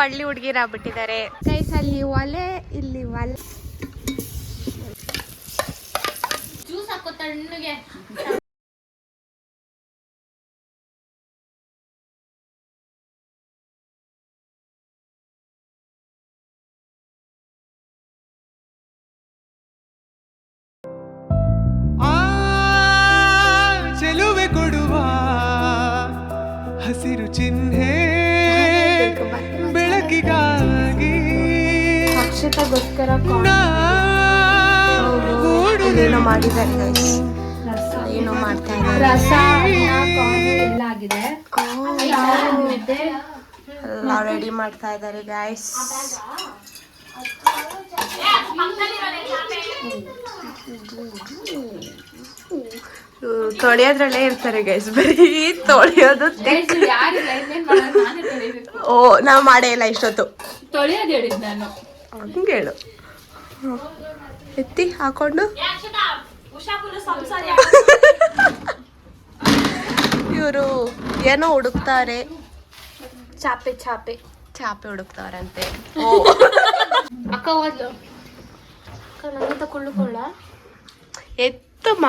ಹಳ್ಳಿ ಹುಡುಗಿರಾಗ್ಬಿಟ್ಟಿದ್ದಾರೆ ಗೈಸ್. ಅಲ್ಲಿ ಒಲೆ, ಇಲ್ಲಿ ಒಲೆ. ಜ್ಯೂಸ್ ಹಾಕೋ ತಣ್ಣಗೆ. ಚೆಲುವೆ ಕೊಡುವ ಹಸಿರು ಚಿಹ್ನೆ ಬೆಳಕಿಗಾಗಿ ಅಕ್ಷತೆಗೋಸ್ಕರ ಏನೋ ಮಾಡಿದ್ದಾರೆ, ಏನೋ ಮಾಡ್ತಾ ಇದ್ದಾರೆ. ರಸ ಎಲ್ಲ ಆಗಿದೆ, ಎಲ್ಲ ರೆಡಿ ಮಾಡ್ತಾ ಇದ್ದಾರೆ ಗೈಸ್. ತೊಳೆಯೋದ್ರಲ್ಲೇ ಇರ್ತಾರೆ ಗೈಸ್, ಬರೀ ತೊಳೆಯೋದು. ಓ, ನಾವು ಮಾಡೇ ಇಲ್ಲ ಇಷ್ಟೊತ್ತು. ತೊಳೆಯೋದು ಹೇಳಿದ್ ನಾನು, ಹಂಗೆ ಹೇಳು. ಎತ್ತಿ ಹಾಕೊಂಡು ಇವರು ಏನೋ ಹುಡುಕ್ತಾರೆ. ಚಾಪೆ ಚಾಪೆ ಚಾಪೆ ಹುಡುಕ್ತಾರಂತೆ. ಅಕ್ಕ ಹೋದ್ಲು. ಅಕ್ಕ ನಂಗೆ ತಕೊಳ್ಳ ಎತ್ತಮ್ಮ.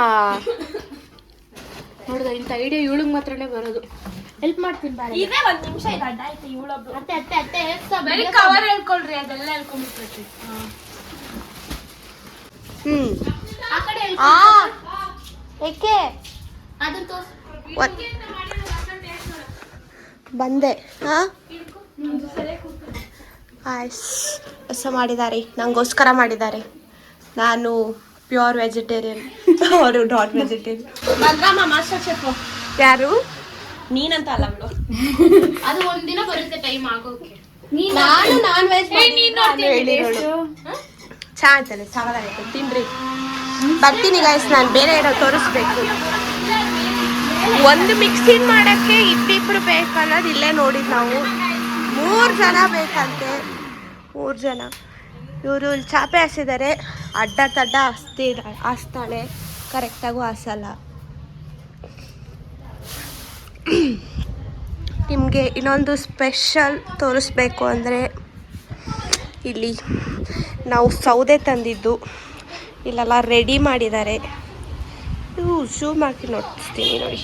ನೋಡ್ದ, ಇಂಥ ಐಡಿಯಾ ಇವಳಿಗೆ ಮಾತ್ರನೇ ಬರೋದು. ಹೆಲ್ಪ್ ಮಾಡ್ತೀನಿ ಬಾರಿ. ಇದೇ ಒಂದ್ ನಿಮಿಷ ಇದೆ, ಅಡ್ಡ ಆಯ್ತು ಇವಳೊಬ್ರು. ಅತ್ತೆ ಅತ್ತೆ ಅತ್ತೆ ಬರೀ ಕವರ್ ಹೇಳ್ಕೊಳ್ರಿ, ಅದೆಲ್ಲ ಹೇಳ್ಕೊಂಡ್ಬಿಡ್ತೈತಿ. ಆ ಕಡೆ ಏಕೆ ಅದನ್ನ ತೋರ್ಸು. ಬಂದೆ. ಹೊಸ ಮಾಡಿದ್ದಾರೆ, ನಂಗೋಸ್ಕರ ಮಾಡಿದ್ದಾರೆ. ನಾನು ಪ್ಯೂರ್ ವೆಜಿಟೇರಿಯನ್, ಅವರು ನಾನ್ ವೆಜಿಟೇರಿಯನ್. ಬಂದ್ರಮ್ಮ ಮಾಸ್ಟರ್ ಶೆಫ್. ಯಾರು? ನೀನಂತ ಅಲ್ಲ ಅವಳು. ಅದು ಒಂದಿನ ಬರುತ್ತೆ ಟೈಮ್ ಆಗೋಕೆ. ನಾನು ನಾನ್ ವೆಜ್ ಚೆನ್ನಾಗ್ತದೆ, ಸಾಕಾಗೈತೆ, ತಿನ್ರಿ. ಬರ್ತೀನಿ ಗೈಸ್, ನಾನು ಬೇರೆ ಏನೋ ತೋರಿಸ್ಬೇಕು. ಒಂದು ಮಿಕ್ಸಿಂಗ್ ಮಾಡಕ್ಕೆ ಇಬ್ಬಿಬ್ರು ಬೇಕನ್ನೋದು ಇಲ್ಲೇ ನೋಡಿದ್ ನಾವು. 3 ಜನ ಬೇಕಂತೆ, 3 ಜನ. ಇವರು ಇಲ್ಲಿ ಚಾಪೆ ಹಾಸಿದ್ದಾರೆ, ಅಡ್ಡ ತಡ್ಡ ಹಾಸ್ತಾಳೆ, ಕರೆಕ್ಟಾಗೂ ಹಾಸಲ್ಲ. ನಿಮಗೆ ಇನ್ನೊಂದು ಸ್ಪೆಷಲ್ ತೋರಿಸ್ಬೇಕು ಅಂದರೆ, ಇಲ್ಲಿ ನಾವು ಸೌದೆ ತಂದಿದ್ದು ಇಲ್ಲೆಲ್ಲ ರೆಡಿ ಮಾಡಿದ್ದಾರೆ. ಇವು ಝೂಮ್ ಹಾಕಿ ನೋಡ್ತೀನಿ ನೋಡಿ.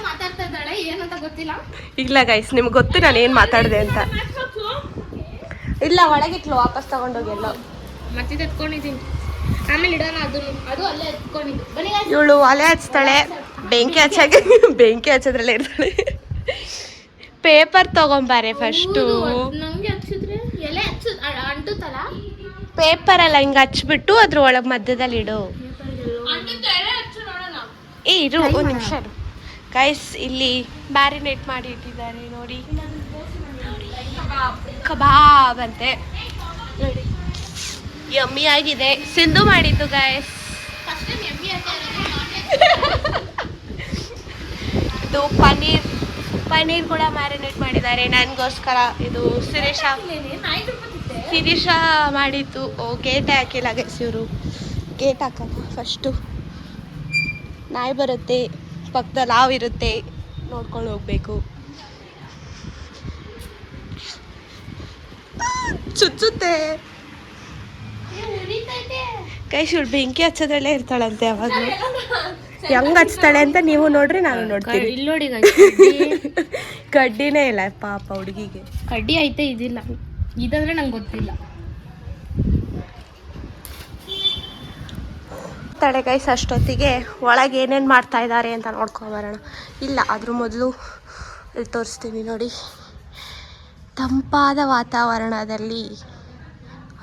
ಮಾತಾಡ್ತಾ ಇದ್ದಾಳೆ, ಏನಂತ ಗೊತ್ತಿಲ್ಲ. ಇಲ್ಲ ಗೈಸ್, ನಿಮ್ಗೆ ಗೊತ್ತು ನಾನು ಏನು ಮಾತಾಡಿದೆ ಅಂತ. ಇಲ್ಲ, ಒಳಗಿಟ್ಲು, ವಾಪಸ್ ತಗೊಂಡೋಗಿ ಎಲ್ಲ. ಮತ್ತೆ ಎತ್ಕೊಂಡಿದ್ದೀನಿ, ಆಮೇಲೆ ಇಡೋಣ. ಅದು ಅಲ್ಲೇ ಎತ್ಕೊಂಡಿದ್ದು. ಬನ್ನಿ ಇವಳು ಒಲೆ ಹಚ್ತಾಳೆ, ಬೆಂಕಿ ಹಚ್ಚೋದ್ರಲ್ಲೇ ಇರ್ತಾಳೆ. ಪೇಪರ್ ತಗೊಂಬಾರೆ ಫಸ್ಟು. ನಂಗೆ ಹಚ್ಚಿದ್ರೆ ಎಲೆ ಅಂಟುತ್ತಲ್ಲ. ಪೇಪರ್ ಎಲ್ಲ ಹಿಂಗೆ ಹಚ್ಬಿಟ್ಟು ಅದ್ರ ಒಳಗೆ ಮಧ್ಯದಲ್ಲಿ ಇಡು. ಇರು ಒಂದು ನಿಮಿಷ ಗೈಸ್. ಇಲ್ಲಿ ಮ್ಯಾರಿನೇಟ್ ಮಾಡಿ ಇಟ್ಟಿದ್ದಾರೆ ನೋಡಿ, ಕಬಾಬ್ ಅಂತೆ ನೋಡಿ. ಯಮ್ಮಿ ಆಗಿದೆ. ಸಿಂಧು ಮಾಡಿದ್ದು ಗೈಸ್. ಇದು ಪನ್ನೀರ್ ಕೂಡ ಮ್ಯಾರಿನೇಟ್ ಮಾಡಿದ್ದಾರೆ ನನಗೋಸ್ಕರ. ಇದು ಶಿರೀಷ ಮಾಡಿದ್ದು. ಗೇಟ್ ಹಾಕಿಲ್ಲ ಗೈಸ್, ಇವರು ಗೇಟ್ ಹಾಕಲ್ಲ. ಫಸ್ಟು ನಾಯಿ ಬರುತ್ತೆ, ಪಕ್ಕದಲ್ಲಿ ಹಾವು ಇರುತ್ತೆ, ನೋಡ್ಕೊಂಡು ಹೋಗ್ಬೇಕು. ಚುಚ್ಚುತ್ತೆ ಗೈಸ್. ಇವಳು ಬೆಂಕಿ ಹಚ್ಚೋದ್ರಲ್ಲೇ ಇರ್ತಾಳಂತೆ ಯಾವಾಗಲೂ. ಹೆಂಗ್ ಹಚ್ತಾಳೆ ಅಂತ ನೀವು ನೋಡ್ರಿ, ನಾನು ನೋಡ್ತೀನಿ. ಇಲ್ಲಿ ನೋಡಿ, ಕಡ್ಡಿನೇ ಇಲ್ಲ ಪಾಪ ಹುಡುಗಿಗೆ. ಕಡ್ಡಿ ಐತೆ, ಇದಿಲ್ಲ. ಇದಂದ್ರೆ ನಂಗೆ ಗೊತ್ತಿಲ್ಲ. ತಡೆ ಗೈಸ್, ಅಷ್ಟೊತ್ತಿಗೆ ಒಳಗೆ ಏನೇನು ಮಾಡ್ತಾ ಇದ್ದಾರೆ ಅಂತ ನೋಡ್ಕೊಂಬರೋಣ. ಇಲ್ಲ, ಅದ್ರ ಮೊದಲು ಇಲ್ಲಿ ತೋರಿಸ್ತೀನಿ ನೋಡಿ. ತಂಪಾದ ವಾತಾವರಣದಲ್ಲಿ,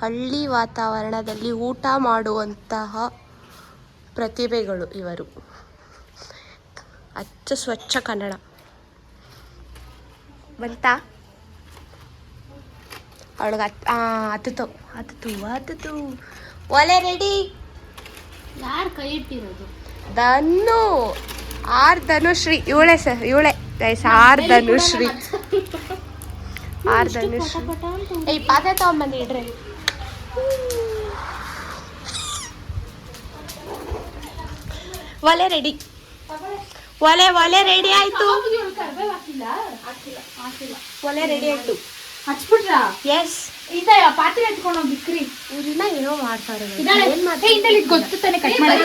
ಹಳ್ಳಿ ವಾತಾವರಣದಲ್ಲಿ ಊಟ ಮಾಡುವಂತಹ ಪ್ರತಿಭೆಗಳು ಇವರು. ಅಚ್ಚ ಸ್ವಚ್ಛ ಕನ್ನಡ ಬಂತಾ ಅವಳಿಗೆ. ಹತ್ತಿತು ಒಲೆ ರೆಡಿ. ಯಾರು ಕೈ ಇಟ್ಟಿರೋದು? ಧನುಶ್ರೀ. ಇವಳೆ ಸರ್, ಇವಳೆ ಗೈಸ್, ಧನುಶ್ರೀ. ಧನುಶ್ರೀ. ಈ ಪಾತ್ರೆ ತಗೊಂಬಂದು ಇಡ್ರಿ. ಒಲೆ ರೆಡಿ. ಒಲೆ ಒಲೆ ರೆಡಿ ಆಯ್ತು. ಒಲೆ ರೆಡಿ ಆಯ್ತು. ಹಚ್ಬಿಟ್ರ ಎಸ್. ಇದ ಪಾತ್ರೆ ಎತ್ಕೊಂಡು ಹೋಗಿ ಬಿಕ್ರಿ. ಇವ್ರನ್ನ ಏನೋ ಮಾಡ್ತಾರೆ. ಗೊತ್ತು ತಾನೆ ಕಟ್ ಮಾಡಿ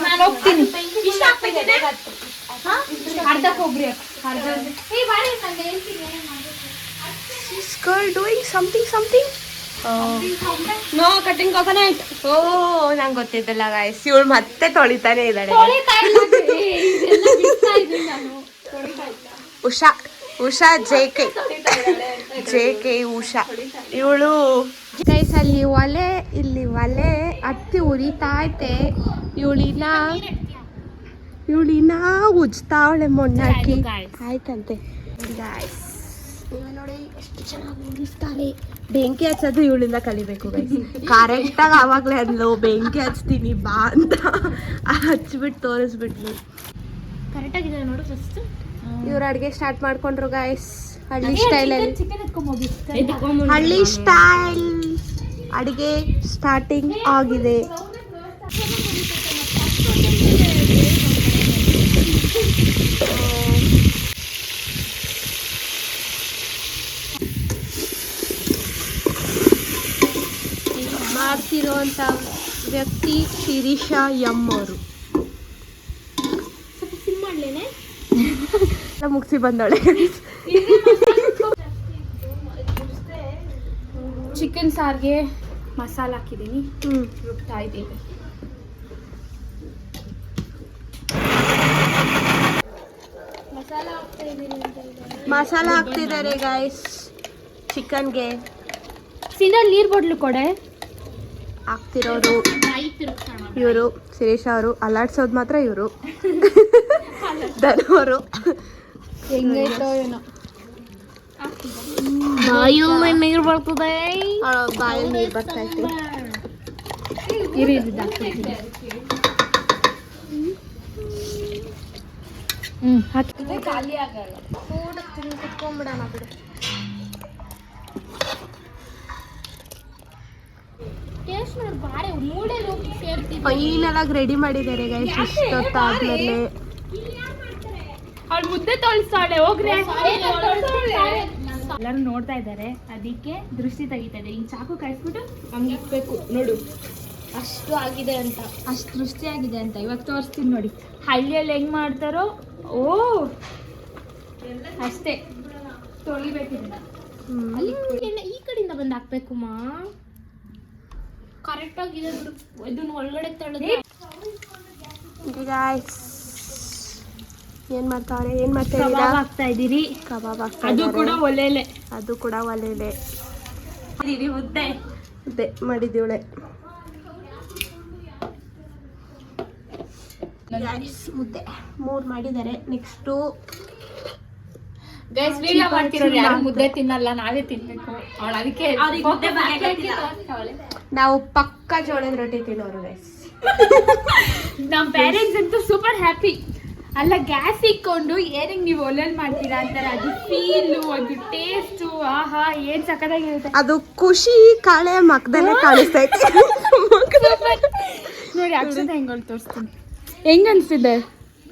ನಾನು ಹೋಗ್ತೀನಿ. ಅರ್ಧ ಕೊಬ್ಬರಿ Girl doing something. No cutting coconut. ಓ ನಂಗೆ ಗೊತ್ತಿದ್ದಲ್ಲ ಗಾಯ್ಸ್, ಇವಳು ಮತ್ತೆ ತೊಳಿತಾನೆ ಇದ್ದಾಳೆ. ಉಷಾ ಜೆ ಕೆ ಉಷಾ ಇವಳು ಗೈಸ್. ಅಲ್ಲಿ ಒಲೆ, ಇಲ್ಲಿ ಒಲೆ ಹತ್ತಿ ಉರಿತಾ ಐತೆ. ಇವಳಿನ ಉಜ್ತಾವಳೆ ಮೊಣ್ಣಾಕಿ ಆಯ್ತಂತೆ ಗಾಯ್ಸ್. ನೀವು ನೋಡಿ ಎಷ್ಟು ಚೆನ್ನಾಗಿ ಉರಿಸ್ತಾರೆ. ಬೆಂಕಿ ಹಚ್ಚೋದು ಇವಳಿಂದ ಕಲಿಬೇಕು ಗೈಸ್. ಕರೆಕ್ಟಾಗಿ ಆವಾಗಲೇ ಅಂದ್ಲು ಬೆಂಕಿ ಹಚ್ತೀನಿ ಬಾ ಅಂತ. ಹಚ್ಬಿಟ್ಟು ತೋರಿಸ್ಬಿಟ್ಲು. ಕರೆಕ್ಟಾಗಿದೆ ನೋಡು. ಫಸ್ಟ್ ಇವ್ರು ಅಡುಗೆ ಸ್ಟಾರ್ಟ್ ಮಾಡ್ಕೊಂಡ್ರು ಗಾಯ್ಸ್. ಹಳ್ಳಿ ಸ್ಟೈಲಲ್ಲಿ ಚಿಕನ್ ಎತ್ಕೊಂಬೋಗಿ. ಹಳ್ಳಿ ಸ್ಟೈಲ್ ಅಡುಗೆ ಸ್ಟಾರ್ಟಿಂಗ್ ಆಗಿದೆ. ಮಾಡ್ತಿರೋಂಥ ವ್ಯಕ್ತಿ ಶಿರೀಷಾ ಎಂ ಅವರು. ಮುಗಿಸಿ ಬಂದವಳೆ. ಚಿಕನ್ ಸಾರ್ಗೆ ಮಸಾಲ ಹಾಕಿದ್ದೀನಿ, ರುಬ್ತಾ ಇದ್ದೀವಿ. ಮಸಾಲ ಹಾಕ್ತಿದ್ದಾರೆ ಗಾಯ್ಸ್ ಚಿಕನ್ಗೆ. ಸಿಂದಲ್ಲಿ ನೀರು ಬಾಟ್ಲು ಕೊಡೆ. ಹಾಕ್ತಿರೋರು ಇವರು ಶಿರೀಷಾ ಅವರು. ಅಲ್ಲಾಡ್ಸೋದು ಮಾತ್ರ ಇವರು ಧನವರು. ಹೆಂಗೈತೋ ಏನೋ ಬಾಯಲ್ಲಿ ನೀರು ಬರ್ತದೆ. ಬಾಯಲ್ಲಿ ನೀರು ಬರ್ತಾ ಇತ್ತು. ಖಾಲಿ ಆಗಲ್ಲ. ಕುತ್ಕೊಂಡ್ಬಿಡೋಣ ಬಿಡು. ಟೇಸ್ಟ್ ನೋಡಿ ಬಾರೆ ಮೂಡೆ ಹೋಗಿ ಸೇರ್ತೀವಿ. ಫೈನಲ್ ಆಗಿ ರೆಡಿ ಮಾಡಿದ್ದಾರೆ ಗೈಸ್. ಇಷ್ಟೊತ್ತಾದ್ಮೇಲೆ ಅವ್ಳು ಮುದ್ದೆ ತೊಳ್ಸ್ತಾಳೆ. ಹೋಗ್ರಿ ಎಲ್ಲರೂ ನೋಡ್ತಾ ಇದ್ದಾರೆ, ಅದಕ್ಕೆ ದೃಷ್ಟಿ ತೆಗಿತಾ ಇದೆ. ಹಿಂಗೆ ಚಾಕು ಕಾಯಿಸ್ಬಿಟ್ಟು ನಮ್ಗೆ ಇಕ್ಬೇಕು. ನೋಡು ಅಷ್ಟು ಆಗಿದೆ ಅಂತ, ಅಷ್ಟು ದೃಷ್ಟಿ ಆಗಿದೆ ಅಂತ. ಇವಾಗ ತೋರಿಸ್ತೀನಿ ನೋಡಿ ಹಳ್ಳಿಯಲ್ಲಿ ಹೆಂಗ್ ಮಾಡ್ತಾರೋ. ಓ ಅಷ್ಟೇ ತೊಳಿಬೇಕಿಲ್ಲ. ಅಲ್ಲಿ ಈ ಕಡೆಯಿಂದ ಬಂದು ಹಾಕ್ಬೇಕು ಮಾ. ಕರೆಕ್ಟ್ ಆಗಿದೆ ಬಿಡು. ಇದನ್ನ ಒಳಗಡೆ ತೊಳೆದು ಗಾಯ್ಸ್ ಏನ್ ಮಾಡ್ತಾ ಹಾಕ್ತಾ ಇದೀರಿ. ಕಬಾಬ್ ಆಗ್ತಾ ಅದು ಕೂಡ ಒಲೆಲೆ. ಮುದ್ದೆ ಮಾಡಿದ್ದೀವಳೆ. ಮುದ್ದೆ 3 ಮಾಡಿದ್ದಾರೆ. ನೆಕ್ಸ್ಟು ಗೈಸ್ ವಿಡಿಯೋ ಮಾಡ್ತಿರೋರು ಯಾರು ಮುದ್ದೆ ತಿನ್ನಲ್ಲ, ನಾವೇ ತಿನ್ಬೇಕು. ಅವಳು ಅದಕ್ಕೆ ನಾವು ಪಕ್ಕ ಜೋಳದ ರೊಟ್ಟಿ ತಿನ್ನೋರು ಗೈಸ್. ನಮ್ಮ ಪೇರೆಂಟ್ಸ್ ಅಂತೂ ಸೂಪರ್ ಹ್ಯಾಪಿ. ಅಲ್ಲ ಗ್ಯಾಸ್ ಇಕ್ಕೊಂಡು ಏನಕ್ಕೆ ನೀವು ಒಲೆಯಲ್ಲಿ ಮಾಡ್ತೀರಾ ಅಂತಾರೆ. ಅದು ಫೀಲು, ಅದು ಟೇಸ್ಟು, ಆಹಾ ಏನ್ ಸಕ್ಕತ್ತಾಗಿರುತ್ತೆ. ಅದು ಖುಷಿ ಕಾಳೆ ಮಕ್ಕದಲ್ಲೇ ಕಾಣಿಸ್ತೈತೆ ನೋಡಿ. ಅಕ್ಷತೆ ಹೆಂಗ್ ತೋರಿಸ್ತೀನಿ. ಹೆಂಗ್ ಅನ್ಸಿದೆ?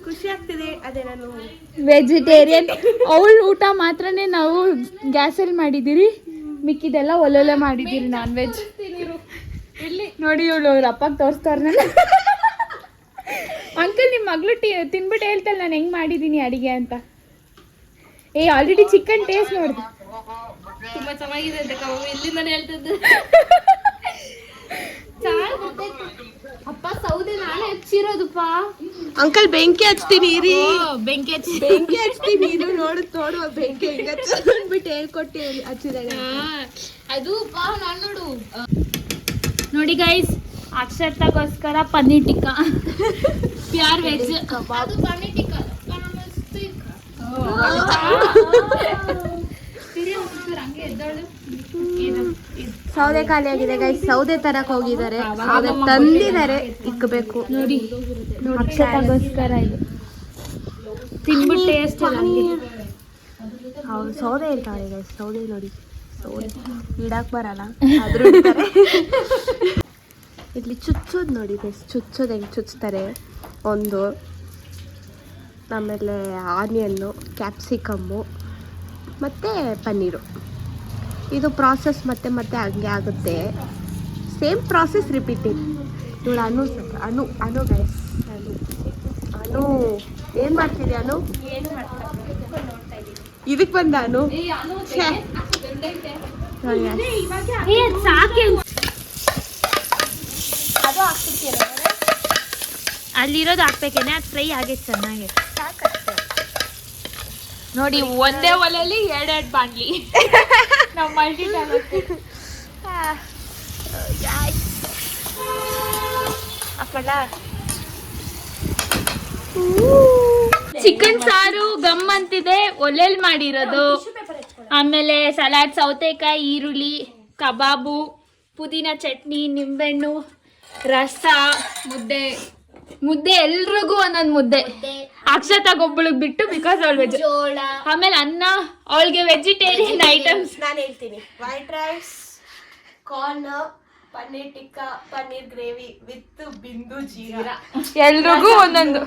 ಖುಷಿ ಆಗ್ತಿದೆ. ಅದೇ ನಾನು ವೆಜಿಟೇರಿಯನ್. ಅವಳು ಊಟ ಮಾತ್ರನೇ ನಾವು ಗ್ಯಾಸಲ್ಲಿ ಮಾಡಿದ್ದೀರಿ, ಮಿಕ್ಕಿದೆಲ್ಲ ಒಳ್ಳೊಳ್ಳೆ ಮಾಡಿದ್ದೀರಿ ನಾನ್ ವೆಜ್. ನೋಡಿ ಇವಳು ಅವ್ರ ಅಪ್ಪಗೆ ತೋರಿಸ್ತಾರೆ. ನನ್ನ ಅಂಕಲ್ ನಿಮ್ಮ ಮಗಳು ತಿನ್ಬಿಟ್ಟು ಹೇಳ್ತಾಳೆ ನಾನು ಹೆಂಗ್ ಮಾಡಿದ್ದೀನಿ ಅಡಿಗೆ ಅಂತ. ಆಲ್ರೆಡಿ ಚಿಕನ್ ಟೇಸ್ಟ್ ನೋಡಿದೆ, ತುಂಬಾ ಚೆನ್ನಾಗಿದೆ ಅಂತ ಎಲ್ಲಿಂದಾನೆ ಹೇಳ್ತಿದ್ದೆ. ಅಪ್ಪ ಸೌದೆ ನಾನೇ ಹಚ್ಚಿರೋದಪ್ಪ. ಅಂಕಲ್ ಬೆಂಕಿ ಹಚ್ತೀನಿ ಇರಿ. ಬೆಂಕಿ ಹಚ್ತೀನಿ ಇರು. ನೋಡುವ ಬೆಂಕಿ ಹೆಂಗ ಅಂದ್ಬಿಟ್ಟು ಹೇಳ್ಕೊಟ್ಟು ಹಚ್ಚಿದಾಗ ಅದು ನಾನು ನೋಡು. ನೋಡಿ ಗೈಸ್, ಅಕ್ಷತಾಗೋಸ್ಕರ ಪನ್ನೀರ್ ಟಿಕ್ಕಾ ಪ್ಯೂರ್ ವೆಜ್. ಅದು ಪನ್ನೀರ್ ಟಿಕ್ಕಾ ಸೌದೆ ಖಾಲಿ ಆಗಿದೆ ಗೈಸ್. ಸೌದೆ ತರಕ್ ಹೋಗಿದ್ದಾರೆ, ಸೌದೆ ತಂದಿದ್ದಾರೆ, ಇಕ್ಕಬೇಕು. ನೋಡಿ ಅಕ್ಷತಾಗೋಸ್ಕರ ಇದು ತಿನ್ಬಿಟ್ಟು ಟೇಸ್ಟ್ ಹೌದು ಸೌದೆ ಇರ್ತಾಳೆ ಗೈಸ್. ಸೌದೆ ನೋಡಿ, ಸೌದೆ ಇಡಕ್ ಬರಲ್ಲ ಆದ್ರೂ ಇಡ್ತಾರೆ. ಇಲ್ಲಿ ಚುಚ್ಚೋದು ನೋಡಿ ಗೈಸ್, ಚುಚ್ಚೋದು ಹೆಂಗೆ ಚುಚ್ತಾರೆ ಒಂದು, ಆಮೇಲೆ ಆನಿಯನ್ನು, ಕ್ಯಾಪ್ಸಿಕಮ್ಮು ಮತ್ತು ಪನ್ನೀರು. ಇದು ಪ್ರಾಸೆಸ್ ಮತ್ತೆ ಮತ್ತೆ ಹಂಗೆ ಆಗುತ್ತೆ, ಸೇಮ್ ಪ್ರಾಸೆಸ್ ರಿಪೀಟಿಂಗ್. ಇವಳು ಅನು ಗೈಸ್, ಅನು ಏನು ಮಾಡ್ತಿದ್ದೆ ಅನು? ಇದಕ್ಕೆ ಬಂದ ಅನು? ಅದು ಹಾಕ್ತಿರ್ತೀರ ಅಲ್ಲಿರೋದು ಹಾಕ್ಬೇಕೇನೆ, ಅದು ಫ್ರೈ ಆಗೈತೆ ಚೆನ್ನಾಗಿ. ನೋಡಿ ಒಂದೇ ಒಲೆಯಲ್ಲಿ ಎರಡೆರಡು ಬಾಣ್ಲಿ. ನಾವು ಮಲ್ಟಿ ಟ್ಯಾಲೆಂಟೆಡ್. ಚಿಕನ್ ಸಾರು ಗಮ್ ಅಂತಿದೆ, ಒಲೆಯಲ್ಲಿ ಮಾಡಿರೋದು. ಆಮೇಲೆ ಸಲಾಡ್, ಸೌತೆಕಾಯಿ, ಈರುಳ್ಳಿ, ಕಬಾಬು, ಪುದೀನ ಚಟ್ನಿ, ನಿಂಬೆಹಣ್ಣು, ರಸ, ಮುದ್ದೆ ಎಲ್ರಿಗೂ ಒಂದೊಂದು ಮುದ್ದೆ. ಅಕ್ಷತಾಗೊಬ್ಬಳಿಗೆ ಬಿಟ್ಟು, ಬಿಕಾಸ್ ಅವಳು ವೆಜ್. ಆಮೇಲೆ ಅನ್ನ, ಅವಳಿಗೆ ವೆಜಿಟೇರಿಯನ್ ಐಟಮ್ಸ್. ನಾನು ಹೇಳ್ತೀನಿ, white rice, corn, paneer tikka, paneer gravy with Bindu jeera. ಎಲ್ರಿಗೂ ಒಂದೊಂದು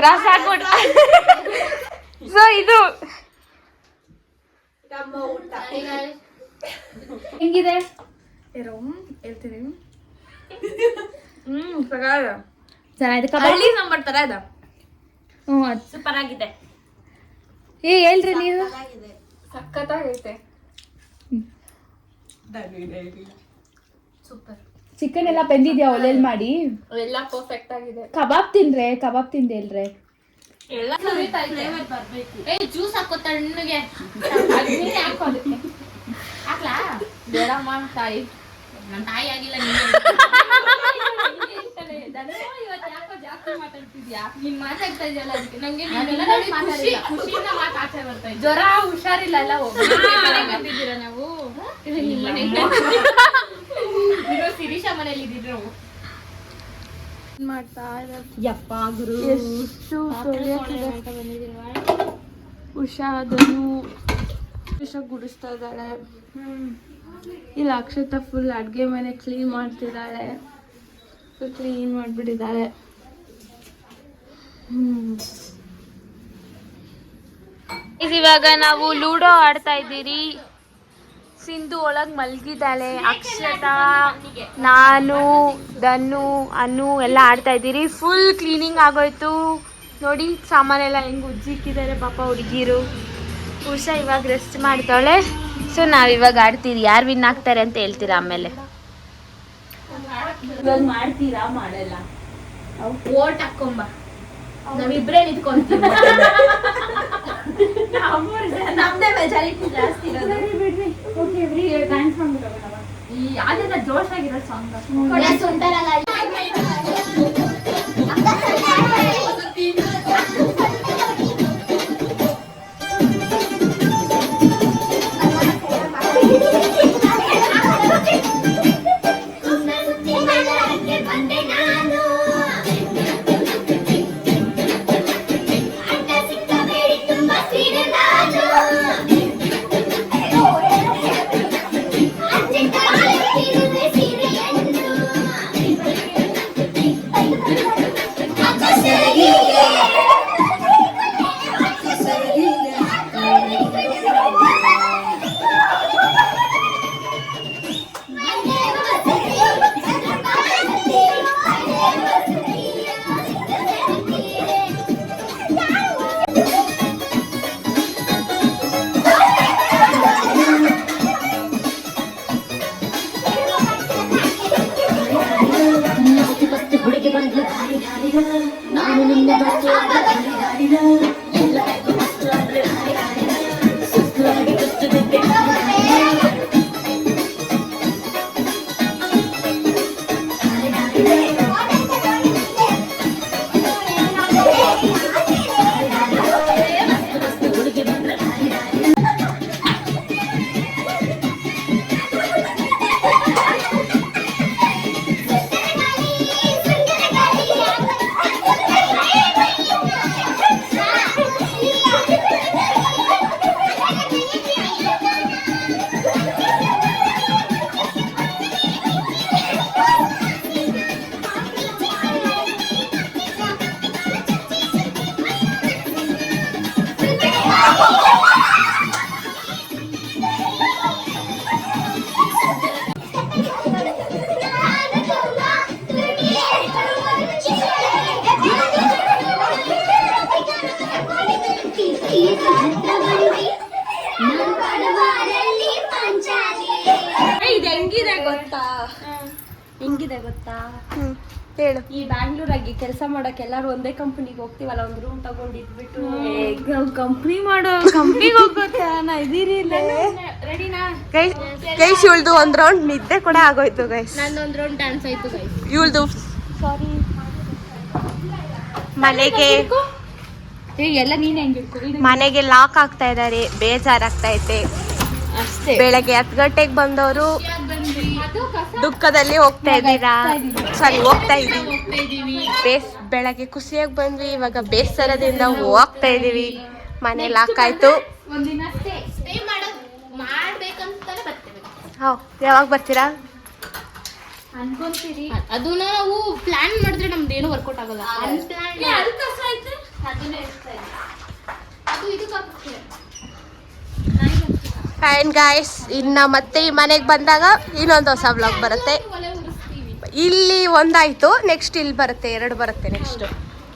ರಸ ಕೊಟ್ಟು. ಸೊ ಇದು ನಮ್ಮ ಊಟ ಹೆಂಗಿದೆ? ಹೇಳ್ತೀನಿ. ಚೆನ್ನಾಗಿದೆ. ಹಳ್ಳಿ ನಂಬರ್ ತರ ಇದೆ. ಅದು ಸೂಪರ್ ಆಗಿದೆ. ಹೇಳ್ರಿ ನೀವು. ಸಖತ್ತಾಗೈತೆ. ಸೂಪರ್. ಚಿಕನ್ ಎಲ್ಲ ಬೆಂದಿದ್ಯಾ ಒಲೆಯಲ್ಲಿ ಮಾಡಿ? ಎಲ್ಲ ಪರ್ಫೆಕ್ಟ್ ಆಗಿದೆ. ಕಬಾಬ್ ತಿಂದ್ರೆ, ಕಬಾಬ್ ತಿಂದೆ ಇಲ್ರೆ ಎಲ್ಲ ಫ್ಲೇವರ್ ಬರ್ಬೇಕು. ಜ್ಯೂಸ್ ಹಾಕೋ ತಣ್ಣಗೆ ಹಾಕ್ಲಾ? ಬೇಡಮ್ಮ ತಾಯಿ, ನನ್ನ ತಾಯಿ ಆಗಿಲ್ಲ. ಇವತ್ತು ಯಾಕೋ ಜಾಸ್ತಿ ಮಾತಾಡ್ತಿದ್ಯಾ? ನೀನ್ ಮಾತಾಡ್ತಾ ಇದೆಯಲ್ಲ ಅದಕ್ಕೆ ನಂಗೆ ಖುಷಿಯಿಂದ ಮಾತಾಡ್ತಾ ಬರ್ತಾ ಇದ್ದೆ. ಜ್ವರ ಹುಷಾರಿಲ್ಲ ಎಲ್ಲ ಬಂದಿದ್ದೀರಾ ನಾವು? ಶಿರೀಷಾ ಮನೇಲಿ ಇದ್ದಿದ್ರು ನಾವು. ಮಾಡ್ತಾ ಯಪ್ಪ ಗುರು, ಎಷ್ಟು ಹುಷಾದನು ಗುಡಿಸ್ತಾ ಇದ್ದಾಳೆ. ಇಲ್ಲಿ ಅಕ್ಷತಾ ಫುಲ್ ಅಡುಗೆ ಮನೆ ಕ್ಲೀನ್ ಮಾಡ್ತಿದ್ದಾಳೆ, ಕ್ಲೀನ್ ಮಾಡಿಬಿಟ್ಟಿದ್ದಾಳೆ. ಇವಾಗ ನಾವು ಲೂಡೋ ಆಡ್ತಾ ಇದ್ದೀರಿ. ಸಿಂಧು ಒಳಗೆ ಮಲಗಿದ್ದಾಳೆ, ಅಕ್ಷತಾ, ನಾನು, ಧನು, ಅನು ಎಲ್ಲ ಆಡ್ತಾ ಇದ್ದೀರಿ. ಫುಲ್ ಕ್ಲೀನಿಂಗ್ ಆಗೋಯ್ತು ನೋಡಿ, ಸಾಮಾನೆಲ್ಲ ಹೆಂಗೆ ಉಜ್ಜಿಕ್ಕಿದ್ದಾರೆ ಪಾಪ ಹುಡುಗಿರು. ಉಷಾ ಇವಾಗ ರೆಸ್ಟ್ ಮಾಡ್ತಾಳೆ. ಸೊ ನಾವಿವಾಗ ಆಡ್ತೀರಿ, ಯಾರು ವಿನ್ ಆಗ್ತಾರೆ ಅಂತ ಹೇಳ್ತೀರಾ ಆಮೇಲೆ. ಇವಾಗ ಮಾಡ್ತೀರಾ? ಮಾಡಲ್ಲ, ಓಟ್ ಹಾಕೊಂಬ, ನಾವಿಬ್ರೇ ನಿಂತ್ಕೊಂತೀವಿ. ನಮ್ದೇ ಮೆಜಾರಿಟಿ ಜಾಸ್ತಿ ಇರೋದು. ಯಾವ್ದೆಲ್ಲ ಜೋಶಾಗಿರೋ ಸಾಂಗ್ ಹೆಂಗಿದೆ ಗೊತ್ತಾ, ಹೇಳು. ಈ ಬ್ಯಾಂಗ್ಳೂರಾಗಿ ಕೆಲಸ ಮಾಡಕ್ ಎಲ್ಲಾರು ಒಂದೇ ಕಂಪನಿಗೆ ಹೋಗ್ತೀವಲ್ಲ, ಒಂದು ರೂಮ್ ತಗೊಂಡಿದ್ಬಿಟ್ಟು ಕಂಪ್ನಿಗೆ ಹೋಗೋಣ ಇದೀರಿ ರೆಡಿನಾ? ಗೈಸ್ ಇವಳ್ದು ಒಂದ್ ರೌಂಡ್ ನಿದ್ದೆ ಕೂಡ ಆಗೋಯ್ತು ಗೈಸ್. ನಂದೊಂದ್ ರೌಂಡ್ ಡ್ಯಾನ್ಸ್ ಆಯ್ತು ಗೈಸ್. ಇವಳ್ದು ಸಾರಿ. ಎಲ್ಲ ನೀನ್ ಹೆಂಗಿರ್ಕೊ ಮನೆಗೆ ಲಾಕ್ ಆಗ್ತಾ ಇದಾರೆ, ಬೇಜಾರಾಗ್ತಾ ಐತೆ. ಅಷ್ಟೇ. ಬೆಳಗ್ಗೆ 10 ಗಂಟೆಗೆ ಬಂದವರು ದುಃಖದಲ್ಲಿ ಹೋಗ್ತಾ ಇದೀವಿ. ಬೆಳಗ್ಗೆ ಖುಷಿಯಾಗಿ ಬಂದ್ವಿ, ಇವಾಗ ಬೇಸರದಿಂದ ಹೋಗ್ತಾ ಇದೀವಿ. ಮನೆ ಲಾಕ್ ಆಯ್ತು. ಒಂದಿನ ಸ್ಟೇ ಮಾಡ್ಬೇಕಂತಾನೆ ಬರ್ತೇವೆ. ಯಾವಾಗ ಬರ್ತೀರಾ? ಅನ್ಕೊಂತೀರಿ. ಅದು ನಾವು ಪ್ಲಾನ್ ಮಾಡಿದ್ರೆ ನಮ್ದೇನು ವರ್ಕೌಟ್ ಆಗಲ್ಲ. ಅದು ಇದಕ್ಕಾಗುತ್ತೆ. ಫೈನ್ ಗಾಯ್ಸ್, ಇನ್ನ ಮತ್ತೆ ಈ ಮನೆಗೆ ಬಂದಾಗ ಇನ್ನೊಂದು ಹೊಸ ಬ್ಲಾಗ್ ಬರುತ್ತೆ. ಒಲೆ ಉರಿಸ್ತೀವಿ. ಇಲ್ಲಿ ಒಂದಾಯ್ತು, ನೆಕ್ಸ್ಟ್ ಇಲ್ಲಿ ಬರುತ್ತೆ, 2 ಬರುತ್ತೆ ನೆಕ್ಸ್ಟ್.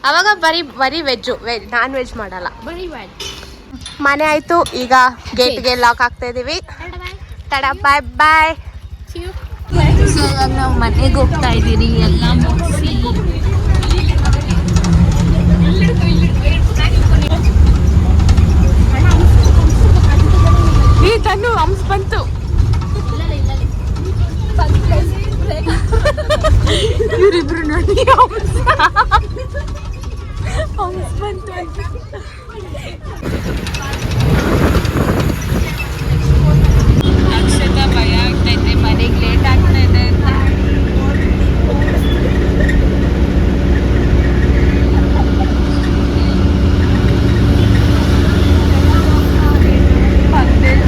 ಅವಾಗ ಬರೀ ವೆಜ್ಜು, ನಾನ್ ವೆಜ್ ಮಾಡಲ್ಲ. ಬರೀ ಬ್ಯಾಡ್. ಮನೆ ಆಯ್ತು, ಈಗ ಗೇಟ್ಗೆ ಲಾಕ್ ಆಗ್ತಾ ಇದೀವಿ. ತಡ ಬಾಯ್ ಬಾಯ್. ಸೊ ಇವಾಗ ನಾವು ಮನೆಗೆ ಹೋಗ್ತಾ ಇದ್ದೀರಿ ಎಲ್ಲ ಮುಗಿಸಿ. ಈ ತನ್ನು ಹಂಸ್ ಬಂತು. ಇವರಿಬ್ರು ನೋಡಿ ಹಂಸ್ ಬಂತು ಅಂತ. ಅಕ್ಷತಾ ಭಯ ಆಗ್ತೈತೆ, ಮನೆಗೆ ಲೇಟ್ ಆಗ್ತಾ ಇದೆ ಅಂತ.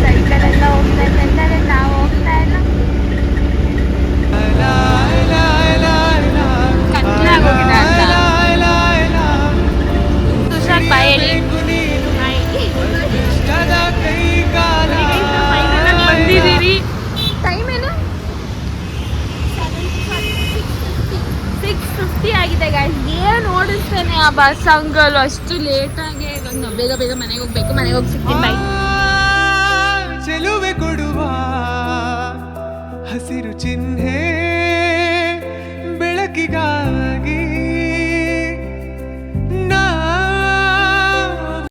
ಸೈಕಲ್ ಎಲ್ಲ ಹೋಗ್ತಾ ಇದ್ದಾರೆ, ನಾವು ಹೋಗ್ತಾ ಇಲ್ಲ. ಕತ್ಲಾಗೋಗಿದೆ ಅಂತ ತುಷಾರ್ ಬಾಯಲ್ಲಿ ಬಂದಿದ್ದೀರಿ. ಟೈಮ್ ಏನು? 6:50 ಆಗಿದೆ ಗಾಯ್ಸ್. ಏನು ಓಡಿಸ್ತಾನೆ ಆ ಬಸ್ ಅಂಕಲ್, ಅಷ್ಟು ಲೇಟಾಗಿ. ಇವಾಗ ನಾವು ಬೇಗ ಬೇಗ ಮನೆಗೆ ಹೋಗ್ಬೇಕು. ಮನೆಗೆ ಹೋಗಿ ಸಿಗ್ತೀನಿ, ಬಾಯ್. ಚೆಲುವೆ ಕೊಡುವ ಹಸಿರು ಚಿಹ್ನೆ ಬೆಳಕಿಗಾಗಿ